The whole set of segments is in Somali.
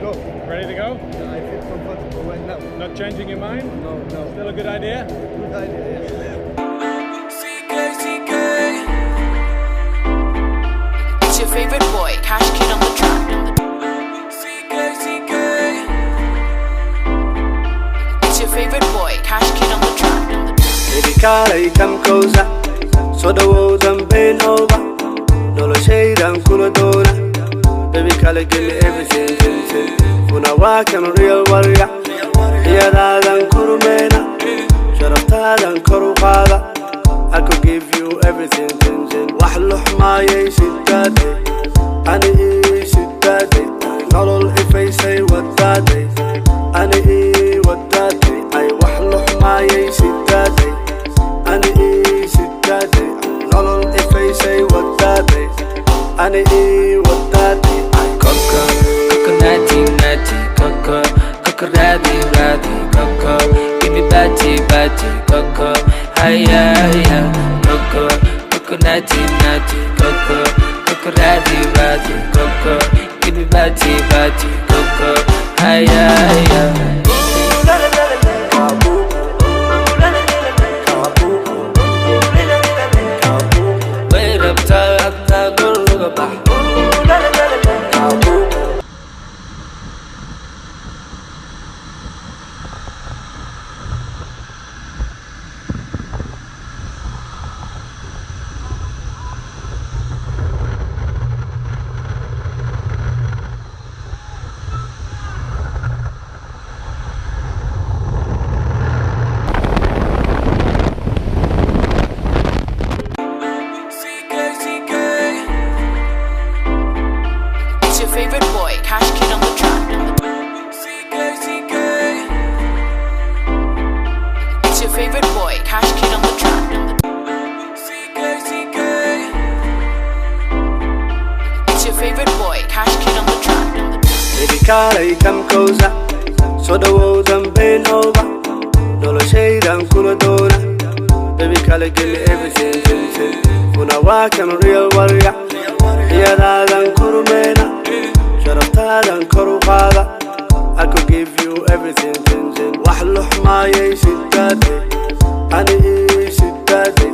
Go. Ready to go? I feel comfortable right now. Not changing your mind? No. Still a good idea? Good idea, yes. It's your favorite boy, Cash Kid on the track. It's your favorite boy, Cash Kid on the track. dhiirigali come closer, so dhawow dambayn over. Noloshaydan kula doona, baby kala give me everything, kuna waa kan real warrior. Iyadaadan kurmeena, sharaftaadan kor u qaada. I could give you everything, wax luxmaayay sidaade, ani ii sidaade. Nolol ifaysay wadaade, ani ii wadaade. Ay wax luxmaayay sidaade, ani ii sidaade. Nolol ifaysay wadaade, ani ii wadaade. Ay Coco, nati, Coco, radi, Coco, give me batty, Coco, hiya, Coco, nati, Coco, radi, Coco, give me batty, Coco, hiya. Wait up, go look back. It's your favorite boy, Cash Kid on the track. It's your favorite boy, Cash Kid on the track. It's your favorite boy, Cash Kid on the track. dhiirigali come closer, so dhawow dambayn over. Noloshaydan kula doona, baby kala give me everything, kuna waa kan real warrior. Iyadaadan kurmeena, sharaftaadan kor u qaada. I could give you everything, wax luxmaayay sidaade, ani ii sidaade.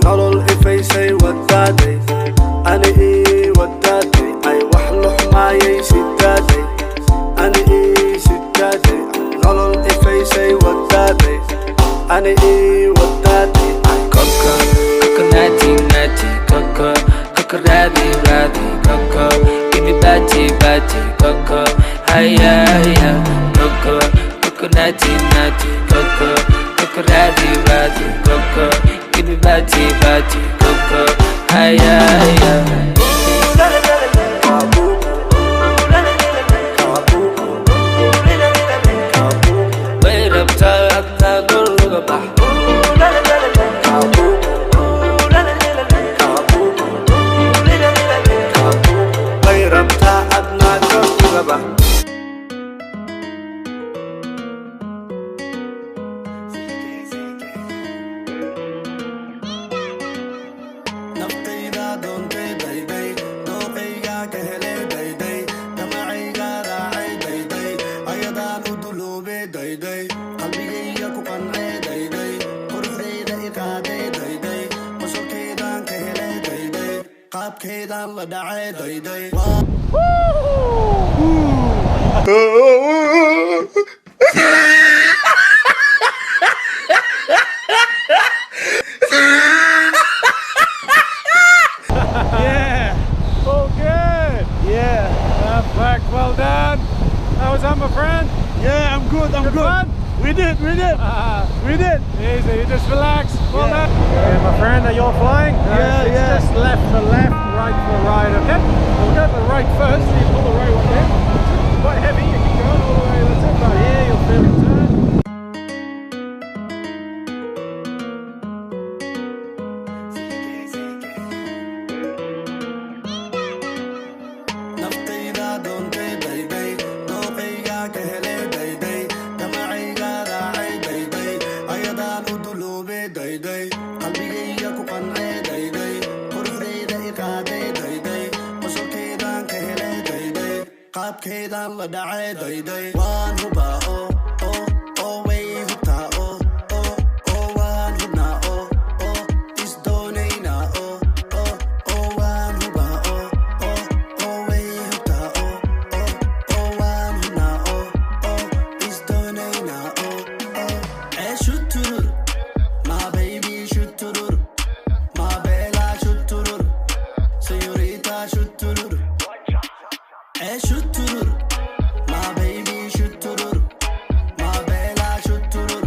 Nolol ifaysay wadaade, ani ii wadaade. Ay wax luxmaayay sidaade, ani ii sidaade. Nolol ifaysay wadaade, ani ii wadaade. Ay Coco, nati, Coco, radi, Coco, give me batty, Coco, hiya, Coco, nati, Coco, radi, Coco, give me batty, Coco, hiya. Wait up, go look back. way rabtaa adnaa joogaba. naftayda doontay dayday, dooqayga ka helay dayday. Damacayga raacay dayday, ayadaan u duluubay dayday. qalbigayga ku qancay dayday, quruxdayda i qaaday dayday. qosolkeydaan ka helay dayday, qaabkeydaan la dhacay dayday. Yeah! Oh, good! Yeah. Perfect, well done! How was that, my friend? Yeah, I'm good. Good fun? We did. We did. Easy, you just relax. Well Yeah. done. Okay, my friend, are you all flying? Yeah, it's yeah. just left for left, right for right, okay? We'll go to the right first, so you pull the right one in. It's quite heavy, you keep going all the way, that's it. Right here, you'll feel it turn. naftayda doontay dayday, dooqayga ka helay dayday. Damacayga raacay dayday, ayadaan u duluubay dayday. qalbigayga ku qancee dayday quruxdayda i qaadee dayday qosolkeedaan ka helay dayday qaabkeedaan la dhacee dayday waan hubaa oo way hubtaa oo waan hubnaa oo isdoonaynaa oo waan hubaa oo way hubtaa oo waan hubnaa oo isdoonaynaa ee shuturur my baby shuturur my bella shuturur señorita shuturur ee shuturur my baby shuturur my bella shuturur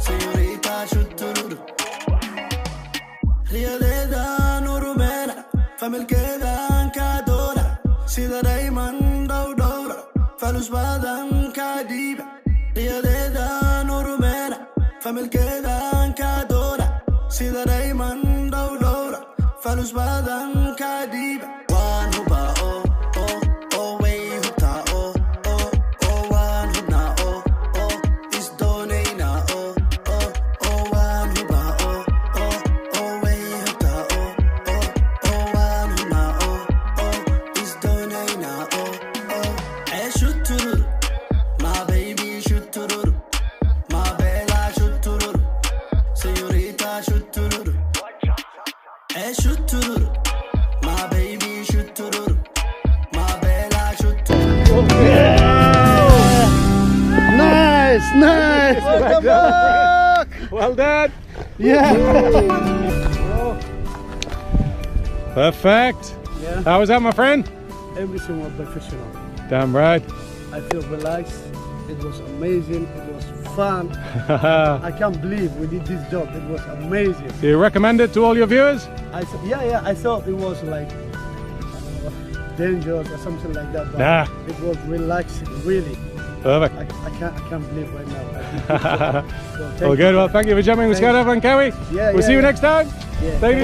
señorita shuturur riyadeedaan urumeena familkeedaan kaa doona sida dhayman dhowdhowra falus badan kaa dhiiba riyadeedaan urumeena familkeedaan kaa doona sida dhayman dhowdhowra falus badan kaa dhiiba waan hubaa oo way hubtaa oo waan hubnaa oo isdoonaynaa oo waan hubaa oo way hubtaa oo waan hubnaa oo isdoonaynaa ee shuturur my baby shuturur my bella shuturur señorita shuturur ee shuturur my baby shuturur my bella shuturur Nice, nice. Welcome back. Well done. Yeah. Perfect. Yeah. How was that, my friend? Everything was professional. Damn right. I feel relaxed. It was amazing. It was fun. I can't believe we did this job. It was amazing. Do you recommend it to all your viewers? I thought it was like dangerous or something like that. But Nah. it was relaxing, really. Perfect. I can't believe right now. I did this job. So thank Well, you. good. Well, thank you for jumping with Thank you. Skydive and Kerry. Yeah, We'll see you yeah. next time. Yeah. Thank you.